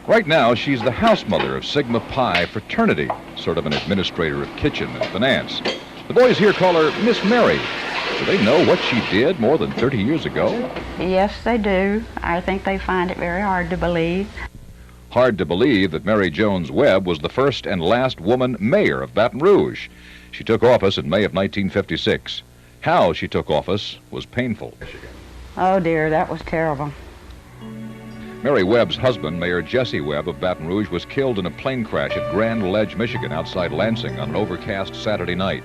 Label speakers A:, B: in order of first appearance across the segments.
A: Right now, she's the house mother of Sigma Pi fraternity, sort of an administrator of kitchen and finance. The boys here call her Miss Mary. Do they know what she did more than 30 years ago?
B: Yes, they do. I think they find it very hard to believe.
A: Hard to believe that Mary Jones Webb was the first and last woman mayor of Baton Rouge. She took office in May of 1956. How she took office was painful.
B: Oh dear, that was terrible.
A: Mary Webb's husband, Mayor Jesse Webb of Baton Rouge, was killed in a plane crash at Grand Ledge, Michigan, outside Lansing on an overcast Saturday night.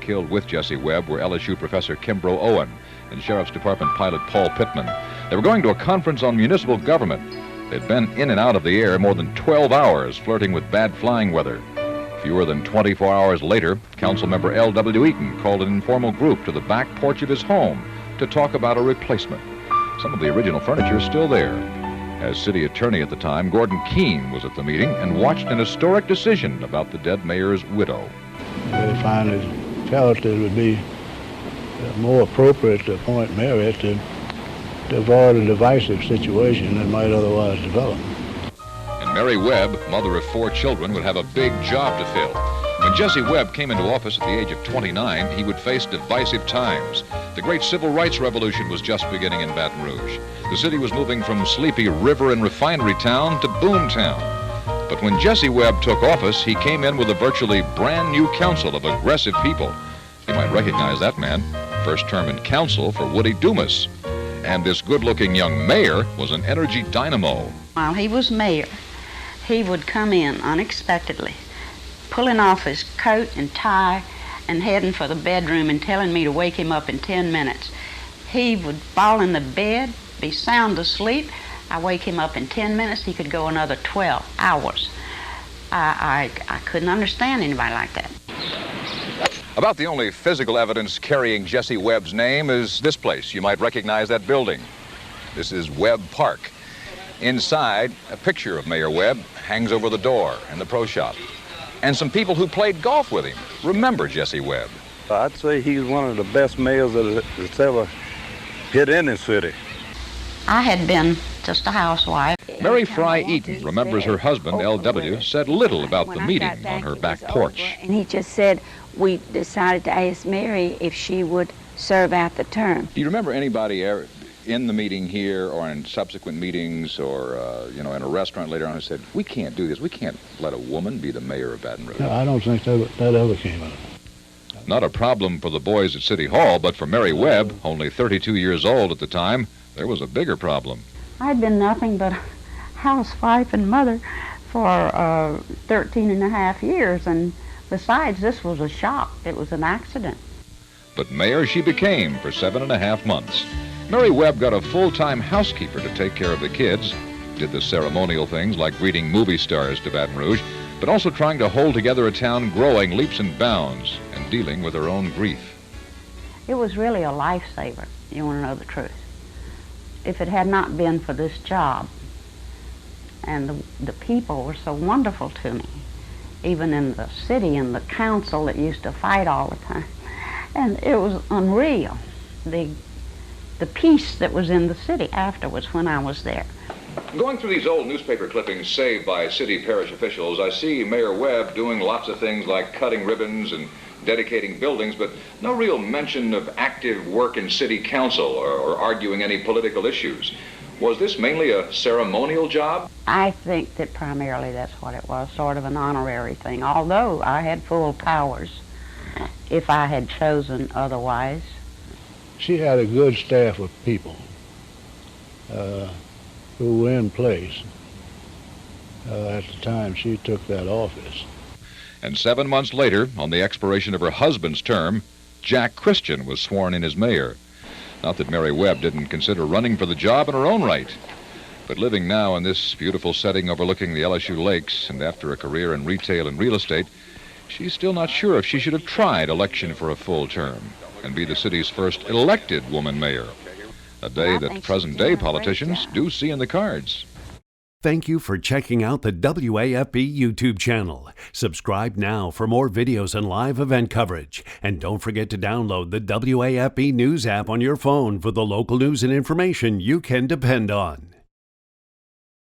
A: Killed with Jesse Webb were LSU Professor Kimbrough Owen and Sheriff's Department pilot Paul Pittman. They were going to a conference on municipal government. They'd been in and out of the air more than 12 hours, flirting with bad flying weather. Fewer than 24 hours later, Councilmember L.W. Eaton called an informal group to the back porch of his home to talk about a replacement. Some of the original furniture is still there. As city attorney at the time, Gordon Keene was at the meeting and watched an historic decision about the dead mayor's widow.
C: They finally felt it would be more appropriate to appoint Mary to avoid a divisive situation that might otherwise develop.
A: And Mary Webb, mother of 4 children, would have a big job to fill. When Jesse Webb came into office at the age of 29, he would face divisive times. The great civil rights revolution was just beginning in Baton Rouge. The city was moving from sleepy river and refinery town to boom town. But when Jesse Webb took office, he came in with a virtually brand new council of aggressive people. You might recognize that man, first term in council for Woody Dumas. And this good-looking young mayor was an energy dynamo.
B: While he was mayor, he would come in unexpectedly, pulling off his coat and tie and heading for the bedroom and telling me to wake him up in 10 minutes. He would fall in the bed, be sound asleep. I wake him up in 10 minutes, he could go another 12 hours. I couldn't understand anybody like that.
A: About the only physical evidence carrying Jesse Webb's name is this place. You might recognize that building. This is Webb Park. Inside, a picture of Mayor Webb hangs over the door in the pro shop. And some people who played golf with him remember Jesse Webb.
D: I'd say he's one of the best mayors that's ever hit in this city.
B: I had been just a housewife.
A: Mary Fry Eaton remembers her husband, L.W., said little about the meeting on her back porch.
E: And he just said, we decided to ask Mary if she would serve out the term.
A: Do you remember anybody in the meeting here or in subsequent meetings or, in a restaurant later on who said, we can't do this, we can't let a woman be the mayor of Baton Rouge?
C: No, I don't think that ever came up.
A: Not a problem for the boys at City Hall, but for Mary Webb, only 32 years old at the time, there was a bigger problem.
B: I'd been nothing but a housewife and mother for 13 and a half years, and besides, this was a shock. It was an accident.
A: But mayor she became for 7.5 months. Mary Webb got a full-time housekeeper to take care of the kids, did the ceremonial things like greeting movie stars to Baton Rouge, but also trying to hold together a town growing leaps and bounds and dealing with her own grief.
B: It was really a lifesaver, you want to know the truth. If it had not been for this job, and the people were so wonderful to me, even in the city and the council that used to fight all the time, and it was unreal, the peace that was in the city afterwards when I was there.
A: Going through these old newspaper clippings saved by city parish officials, I see Mayor Webb doing lots of things like cutting ribbons and dedicating buildings, but no real mention of active work in city council or arguing any political issues. Was this mainly a ceremonial job?
B: I think that primarily that's what it was, sort of an honorary thing, although I had full powers if I had chosen otherwise.
C: She had a good staff of people who were in place at the time she took that office.
A: And 7 months later, on the expiration of her husband's term, Jack Christian was sworn in as mayor. Not that Mary Webb didn't consider running for the job in her own right, but living now in this beautiful setting overlooking the LSU lakes and after a career in retail and real estate, she's still not sure if she should have tried election for a full term and be the city's first elected woman mayor, a day that present-day politicians do see in the cards.
F: Thank you for checking out the WAFB YouTube channel. Subscribe now for more videos and live event coverage. And don't forget to download the WAFB News app on your phone for the local news and information you can depend on.